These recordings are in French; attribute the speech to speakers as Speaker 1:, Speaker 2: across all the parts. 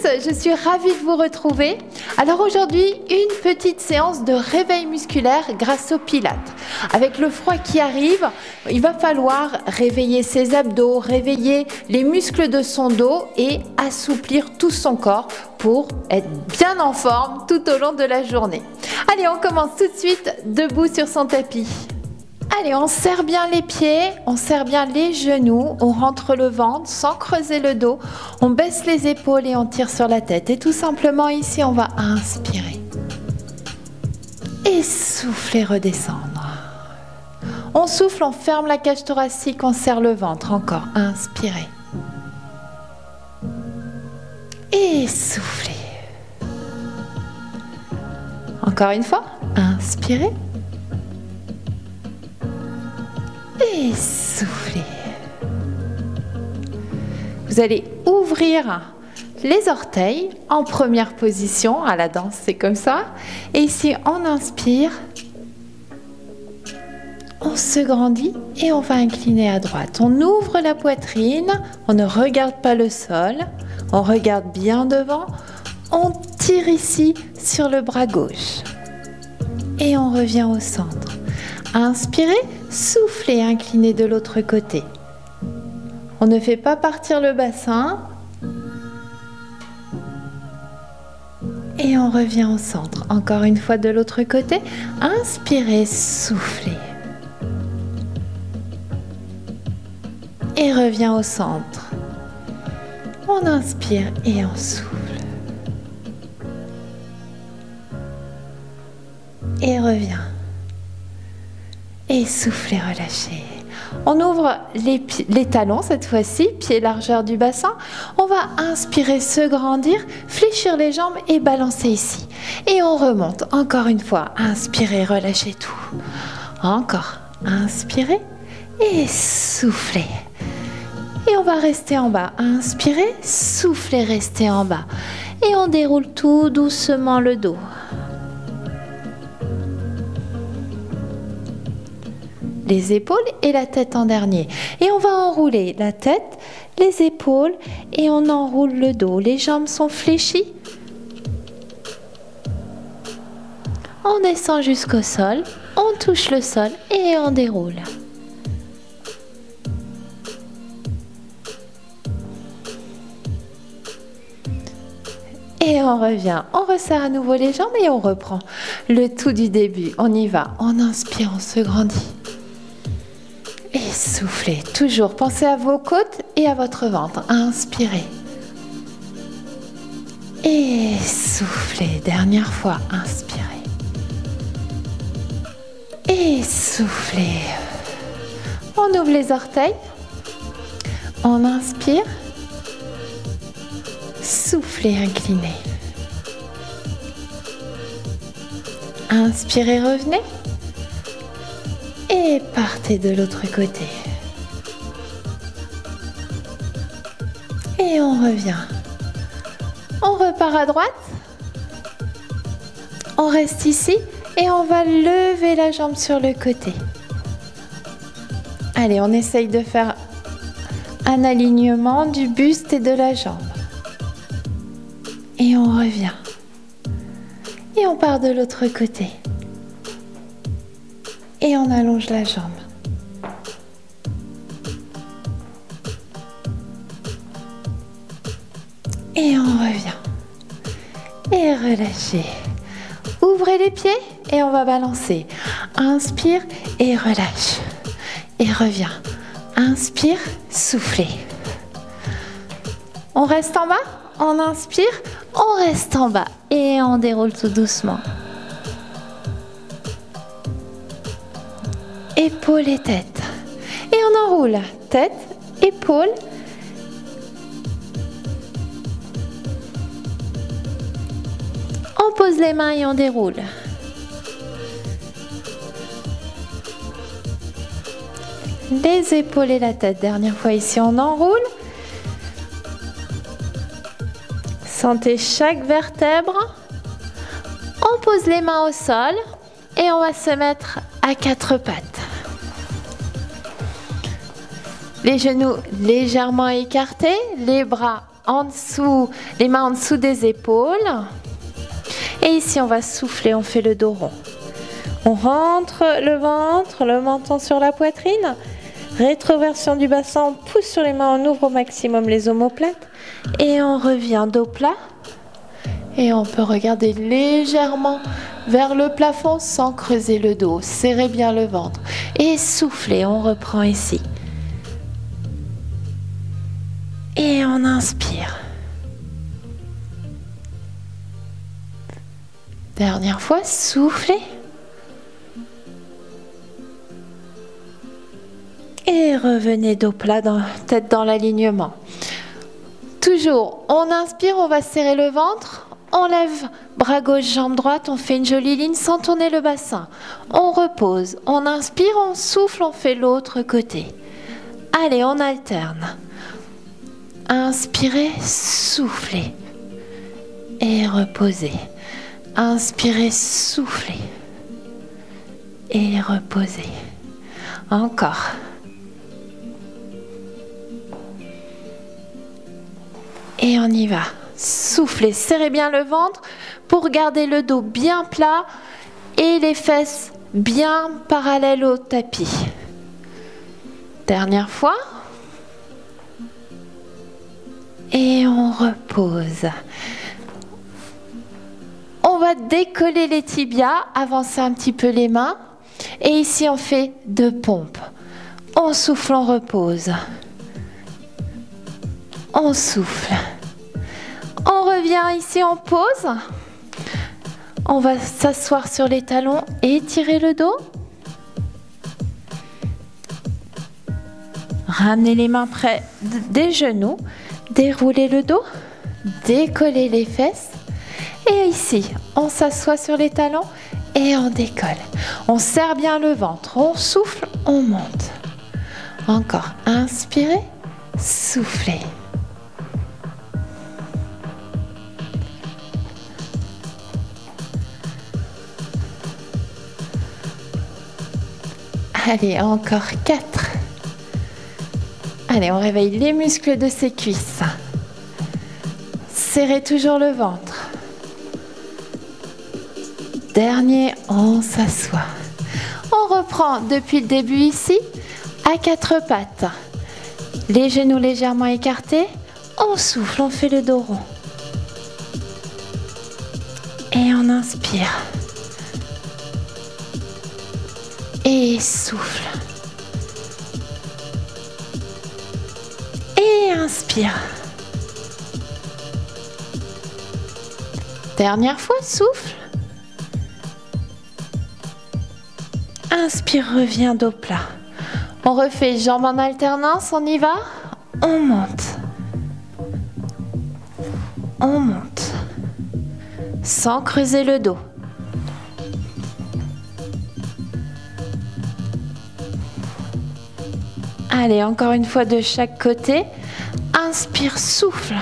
Speaker 1: je suis ravie de vous retrouver. Alors aujourd'hui, une petite séance de réveil musculaire grâce au Pilates. Avec le froid qui arrive, il va falloir réveiller ses abdos, réveiller les muscles de son dos et assouplir tout son corps pour être bien en forme tout au long de la journée. Allez, on commence tout de suite debout sur son tapis. Allez, on serre bien les pieds, on serre bien les genoux, on rentre le ventre sans creuser le dos, on baisse les épaules et on tire sur la tête. Et tout simplement ici, on va inspirer. Et souffler, redescendre. On souffle, on ferme la cage thoracique, on serre le ventre. Encore, inspirez. Et soufflez. Encore une fois, inspirez. Et soufflez. Vous allez ouvrir les orteils en première position. À la danse, c'est comme ça. Et ici, on inspire. On se grandit et on va incliner à droite. On ouvre la poitrine. On ne regarde pas le sol. On regarde bien devant. On tire ici sur le bras gauche. Et on revient au centre. Inspirez, soufflez, inclinez de l'autre côté. On ne fait pas partir le bassin. Et on revient au centre. Encore une fois de l'autre côté. Inspirez, soufflez. Et revient au centre. On inspire et on souffle. Et revient. Et soufflez, relâchez. On ouvre les talons cette fois-ci, pieds largeur du bassin. On va inspirer, se grandir, fléchir les jambes et balancer ici. Et on remonte. Encore une fois, inspirez, relâchez tout. Encore, inspirez et soufflez. Et on va rester en bas. Inspirez, soufflez, restez en bas. Et on déroule tout doucement le dos. Les épaules et la tête en dernier. Et on va enrouler la tête, les épaules et on enroule le dos. Les jambes sont fléchies. On descend jusqu'au sol, on touche le sol et on déroule. Et on revient, on resserre à nouveau les jambes et on reprend le tout du début. On y va, on inspire, on se grandit. Et soufflez, toujours. Pensez à vos côtes et à votre ventre. Inspirez. Et soufflez. Dernière fois, inspirez. Et soufflez. On ouvre les orteils. On inspire. Soufflez, inclinez. Inspirez, revenez. Et partez de l'autre côté. Et on revient. On repart à droite. On reste ici et on va lever la jambe sur le côté. Allez, on essaye de faire un alignement du buste et de la jambe. Et on revient. Et on part de l'autre côté. Et on allonge la jambe. Et on revient. Et relâchez. Ouvrez les pieds et on va balancer. Inspire et relâche. Et revient. Inspire, soufflez. On reste en bas, on inspire, on reste en bas. Et on déroule tout doucement. Épaules et tête. Et on enroule. Tête, épaules. On pose les mains et on déroule. Les épaules et la tête. Dernière fois ici, on enroule. Sentez chaque vertèbre. On pose les mains au sol et on va se mettre à quatre pattes. Les genoux légèrement écartés, les bras en dessous, les mains en dessous des épaules. Et ici, on va souffler, on fait le dos rond. On rentre le ventre, le menton sur la poitrine. Rétroversion du bassin, on pousse sur les mains, on ouvre au maximum les omoplates. Et on revient dos plat. Et on peut regarder légèrement vers le plafond sans creuser le dos. Serrez bien le ventre. Et soufflez, on reprend ici. Et on inspire. Dernière fois, soufflez. Et revenez dos plat, tête dans l'alignement. Toujours, on inspire, on va serrer le ventre. On lève bras gauche, jambe droite, on fait une jolie ligne sans tourner le bassin. On repose, on inspire, on souffle, on fait l'autre côté. Allez, on alterne. Inspirez, soufflez. Et reposez. Inspirez, soufflez. Et reposez. Encore. Et on y va. Soufflez, serrez bien le ventre pour garder le dos bien plat et les fesses bien parallèles au tapis. Dernière fois. Et on repose. On va décoller les tibias, avancer un petit peu les mains. Et ici, on fait 2 pompes. On souffle, on repose. On souffle. On revient ici, on pose. On va s'asseoir sur les talons et étirer le dos. Ramenez les mains près des genoux. Déroulez le dos. Décollez les fesses. Et ici, on s'assoit sur les talons et on décolle. On serre bien le ventre. On souffle, on monte. Encore. Inspirez, soufflez. Allez, encore 4. Allez, on réveille les muscles de ses cuisses. Serrez toujours le ventre. Dernier, on s'assoit. On reprend depuis le début ici, à 4 pattes. Les genoux légèrement écartés. On souffle, on fait le dos rond. Et on inspire. Et souffle. Et inspire. Dernière fois, souffle. Inspire, reviens dos plat. On refait jambes en alternance, on y va. On monte. On monte. Sans creuser le dos. Allez, encore une fois de chaque côté. Inspire, souffle.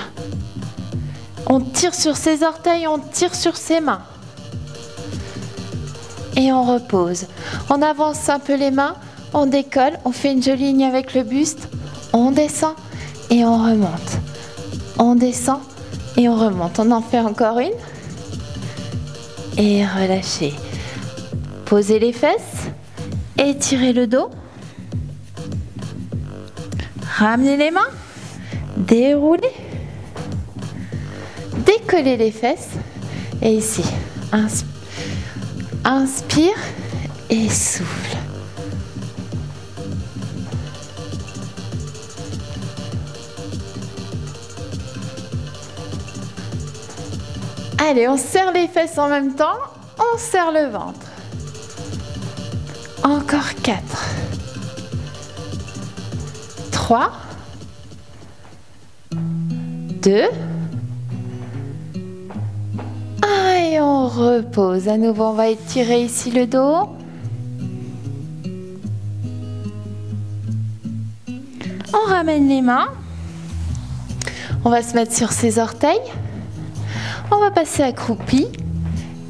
Speaker 1: On tire sur ses orteils, on tire sur ses mains. Et on repose. On avance un peu les mains, on décolle, on fait une jolie ligne avec le buste. On descend et on remonte. On descend et on remonte. On en fait encore une. Et relâchez. Posez les fesses. Étirez le dos. Ramenez les mains, déroulez, décollez les fesses et ici, inspire et souffle. Allez, on serre les fesses en même temps, on serre le ventre. Encore 4. 3, 2, 1 et on repose. À nouveau, on va étirer ici le dos. On ramène les mains. On va se mettre sur ses orteils. On va passer accroupi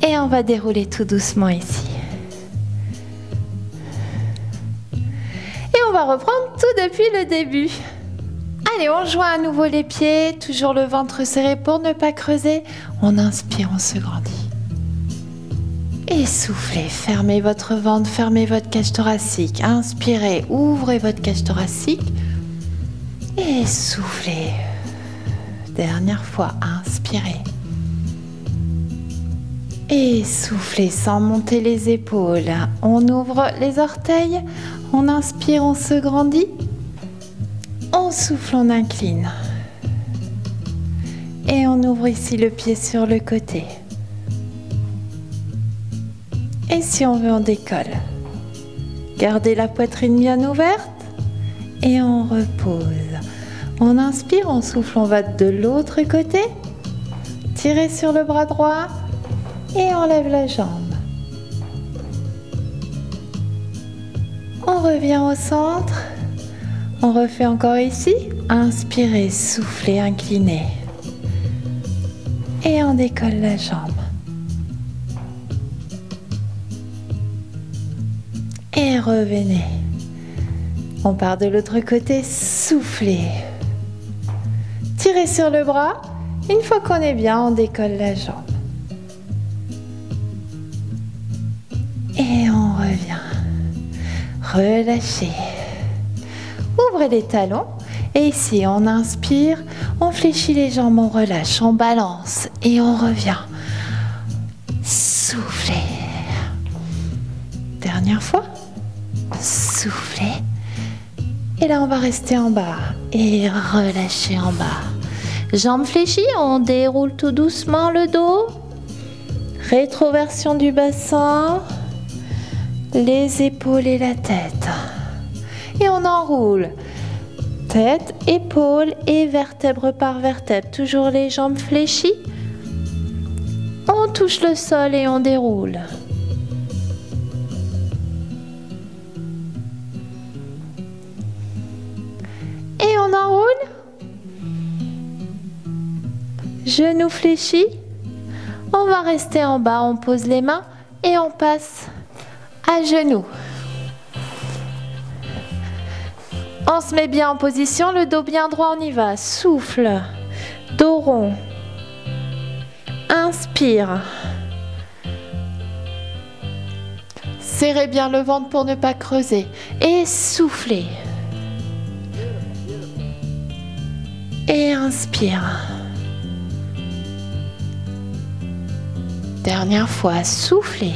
Speaker 1: et on va dérouler tout doucement ici. Et on va reprendre tout depuis le début. Allez, on joint à nouveau les pieds, toujours le ventre serré pour ne pas creuser. On inspire, on se grandit. Et soufflez, fermez votre ventre, fermez votre cage thoracique. Inspirez, ouvrez votre cage thoracique. Et soufflez. Dernière fois, inspirez. Et soufflez sans monter les épaules. On ouvre les orteils, on inspire, on se grandit. On souffle, on incline. Et on ouvre ici le pied sur le côté. Et si on veut, on décolle. Gardez la poitrine bien ouverte. Et on repose. On inspire, on souffle, on va de l'autre côté. Tirez sur le bras droit. Et on lève la jambe. On revient au centre. On refait encore ici. Inspirez, soufflez, inclinez. Et on décolle la jambe. Et revenez. On part de l'autre côté, soufflez. Tirez sur le bras. Une fois qu'on est bien, on décolle la jambe. Et on revient. Relâchez. Ouvrez les talons. Et ici, on inspire, on fléchit les jambes, on relâche, on balance. Et on revient. Soufflez. Dernière fois. Soufflez. Et là, on va rester en bas. Et relâcher en bas. Jambes fléchies, on déroule tout doucement le dos. Rétroversion du bassin. Les épaules et la tête. Et on enroule. Tête, épaules et vertèbre par vertèbre. Toujours les jambes fléchies. On touche le sol et on déroule. Et on enroule. Genoux fléchis. On va rester en bas. On pose les mains et on passe à genoux. On se met bien en position, le dos bien droit, on y va. Souffle, dos rond. Inspire. Serrez bien le ventre pour ne pas creuser. Et soufflez. Et inspire. Dernière fois, soufflez.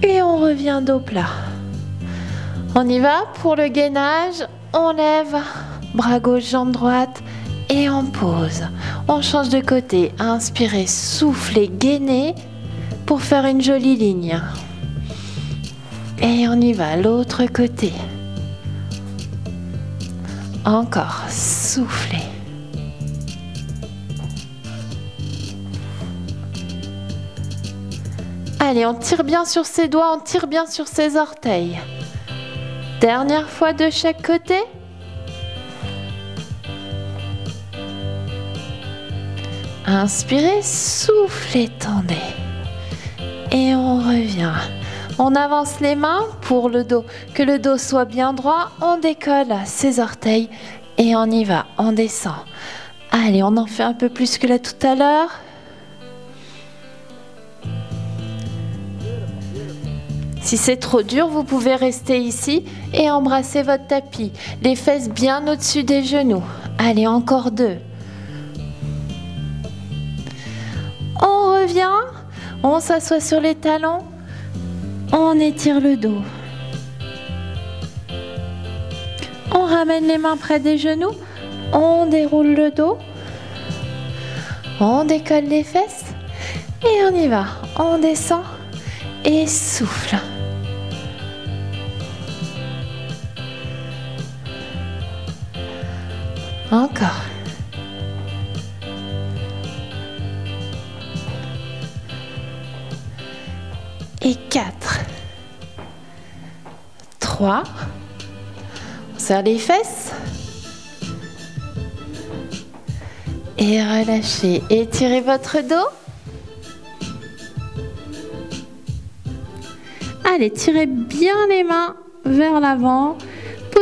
Speaker 1: Et on revient dos plat. On y va pour le gainage. On lève, bras gauche, jambe droite et on pose. On change de côté. Inspirez, soufflez, gainez pour faire une jolie ligne. Et on y va, l'autre côté. Encore, soufflez. Allez, on tire bien sur ses doigts, on tire bien sur ses orteils. Dernière fois de chaque côté. Inspirez, soufflez, tendez. Et on revient. On avance les mains pour le dos. Que le dos soit bien droit, on décolle ses orteils et on y va, on descend. Allez, on en fait un peu plus que là tout à l'heure. Si c'est trop dur, vous pouvez rester ici et embrasser votre tapis. Les fesses bien au-dessus des genoux. Allez, encore 2. On revient, on s'assoit sur les talons, on étire le dos. On ramène les mains près des genoux, on déroule le dos, on décolle les fesses et on y va. On descend et souffle. Encore. Et 4. 3. On serre les fesses. Et relâchez. Étirez votre dos. Allez, tirez bien les mains vers l'avant.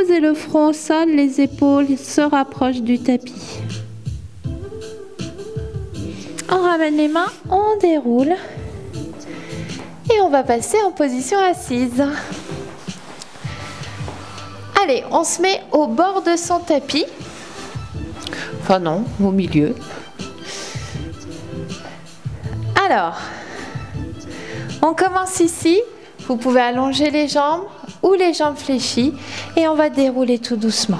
Speaker 1: Posez le front au sol, les épaules se rapprochent du tapis. On ramène les mains, on déroule et on va passer en position assise. Allez, on se met au bord de son tapis. Enfin non, au milieu. Alors, on commence ici. Vous pouvez allonger les jambes ou les jambes fléchies et on va dérouler tout doucement.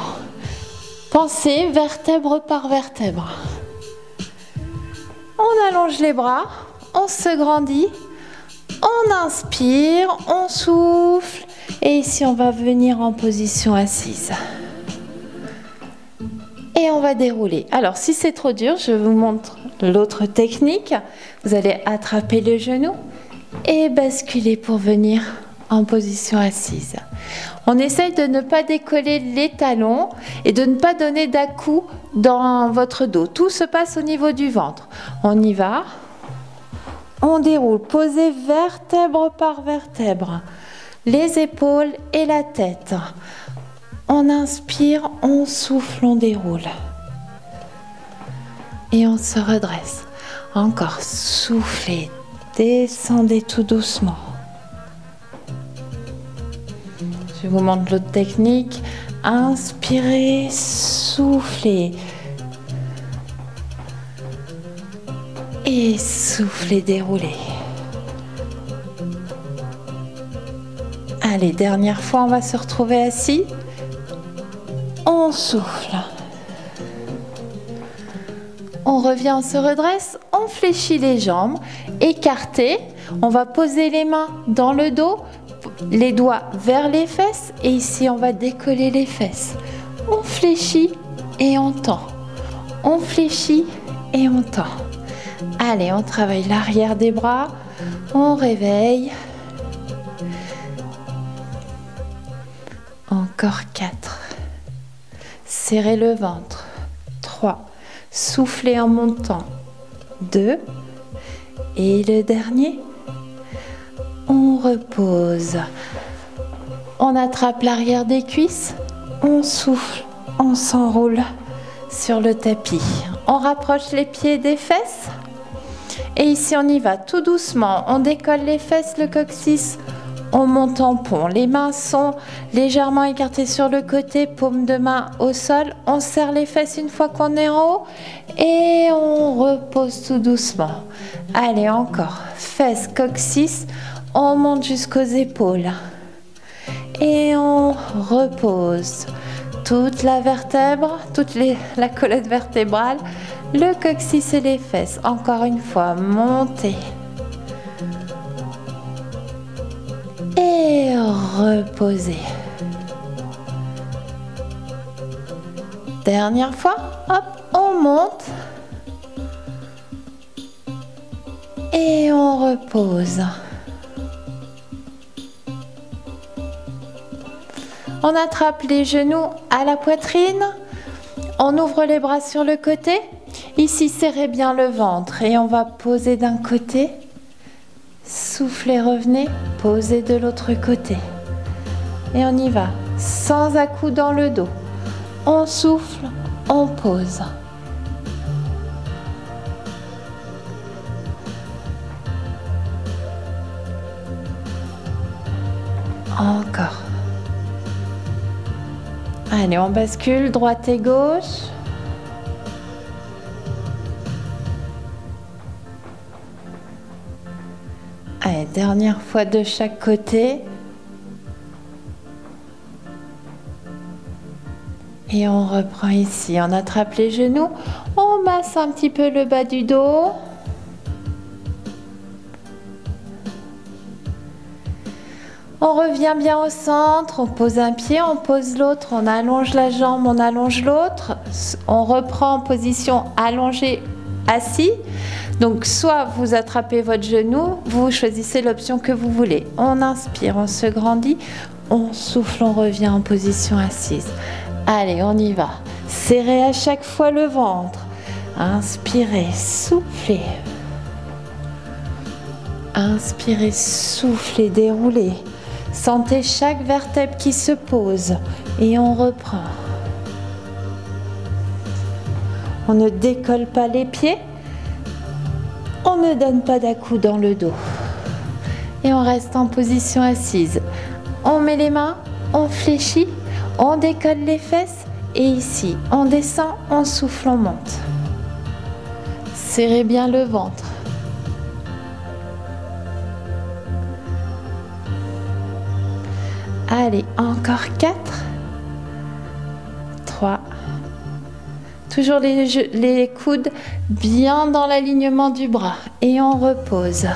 Speaker 1: Pensez vertèbre par vertèbre. On allonge les bras, on se grandit, on inspire, on souffle et ici on va venir en position assise. Et on va dérouler. Alors si c'est trop dur, je vous montre l'autre technique. Vous allez attraper le genou et basculer pour venir en position assise. On essaye de ne pas décoller les talons et de ne pas donner d'à-coups dans votre dos. Tout se passe au niveau du ventre. On y va. On déroule. Posez vertèbre par vertèbre. Les épaules et la tête. On inspire, on souffle, on déroule. Et on se redresse. Encore, soufflez. Descendez tout doucement. Je vous montre l'autre technique. Inspirez, soufflez. Et soufflez, déroulez. Allez, dernière fois, on va se retrouver assis. On souffle. On revient, on se redresse, on fléchit les jambes, écartées. On va poser les mains dans le dos, les doigts vers les fesses et ici on va décoller les fesses. On fléchit et on tend. On fléchit et on tend. Allez, on travaille l'arrière des bras, on réveille. Encore 4. Serrez le ventre. 3. Soufflez en montant. 2. Et le dernier. On repose. On attrape l'arrière des cuisses. On souffle. On s'enroule sur le tapis. On rapproche les pieds des fesses. Et ici, on y va tout doucement. On décolle les fesses, le coccyx. On monte en pont. Les mains sont légèrement écartées sur le côté, paume de main au sol. On serre les fesses une fois qu'on est en haut et on repose tout doucement. Allez, encore. Fesses, coccyx. On monte jusqu'aux épaules. Et on repose. Toute la vertèbre, la colonne vertébrale, le coccyx et les fesses. Encore une fois, montez. Et reposez. Dernière fois, hop, on monte. Et on repose. On attrape les genoux à la poitrine. On ouvre les bras sur le côté. Ici, serrez bien le ventre. Et on va poser d'un côté. Soufflez, revenez, posez de l'autre côté. Et on y va, sans à-coups dans le dos. On souffle, on pose. Encore. Allez, on bascule, droite et gauche. Allez, dernière fois de chaque côté. Et on reprend ici. On attrape les genoux. On masse un petit peu le bas du dos. On revient bien au centre. On pose un pied, on pose l'autre. On allonge la jambe, on allonge l'autre. On reprend en position allongée, assis. Donc, soit vous attrapez votre genou, vous choisissez l'option que vous voulez. On inspire, on se grandit, on souffle, on revient en position assise. Allez, on y va. Serrez à chaque fois le ventre. Inspirez, soufflez. Inspirez, soufflez, déroulez. Sentez chaque vertèbre qui se pose et on reprend. On ne décolle pas les pieds. On ne donne pas d'à-coups dans le dos. Et on reste en position assise. On met les mains, on fléchit, on décolle les fesses et ici, on descend, on souffle, on monte. Serrez bien le ventre. Allez, encore 4, 3. Toujours les coudes bien dans l'alignement du bras et on repose.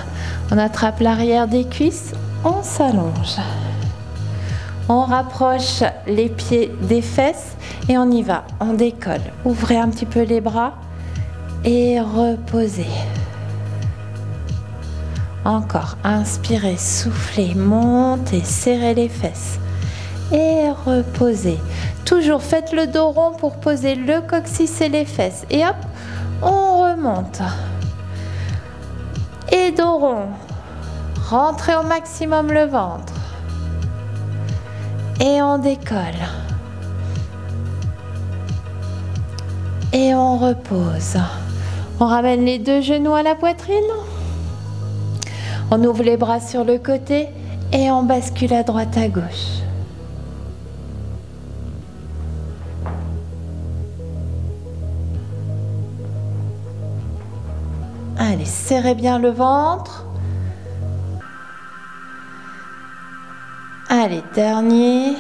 Speaker 1: On attrape l'arrière des cuisses, on s'allonge. On rapproche les pieds des fesses et on y va. On décolle. Ouvrez un petit peu les bras et reposez. Encore. Inspirez, soufflez, montez, serrez les fesses. Et reposez. Toujours faites le dos rond pour poser le coccyx et les fesses. Et hop, on remonte. Et dos rond. Rentrez au maximum le ventre. Et on décolle. Et on repose. On ramène les deux genoux à la poitrine. On ouvre les bras sur le côté et on bascule à droite à gauche. Allez, serrez bien le ventre. Allez, dernier.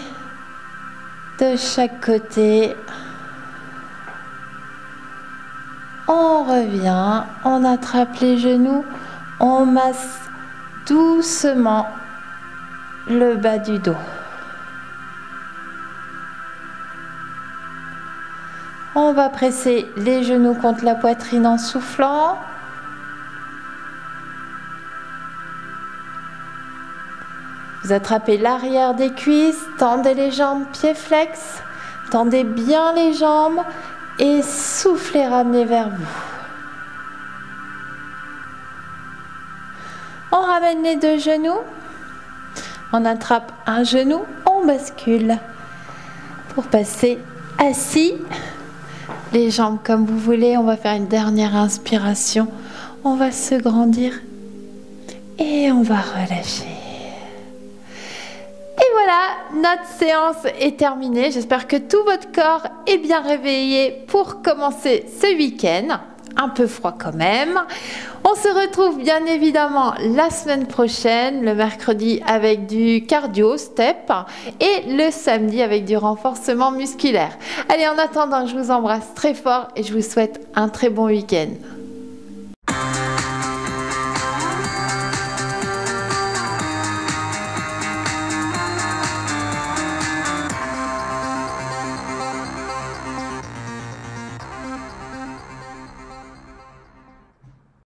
Speaker 1: De chaque côté. On revient, on attrape les genoux, on masse doucement le bas du dos. On va presser les genoux contre la poitrine en soufflant. Vous attrapez l'arrière des cuisses, tendez les jambes, pieds flex, tendez bien les jambes et soufflez, ramenez vers vous. On ramène les deux genoux, on attrape un genou, on bascule pour passer assis, les jambes comme vous voulez. On va faire une dernière inspiration, on va se grandir et on va relâcher. Et voilà, notre séance est terminée. J'espère que tout votre corps est bien réveillé pour commencer ce week-end. Un peu froid quand même. On se retrouve bien évidemment la semaine prochaine, le mercredi avec du cardio, step, et le samedi avec du renforcement musculaire. Allez, en attendant, je vous embrasse très fort et je vous souhaite un très bon week-end.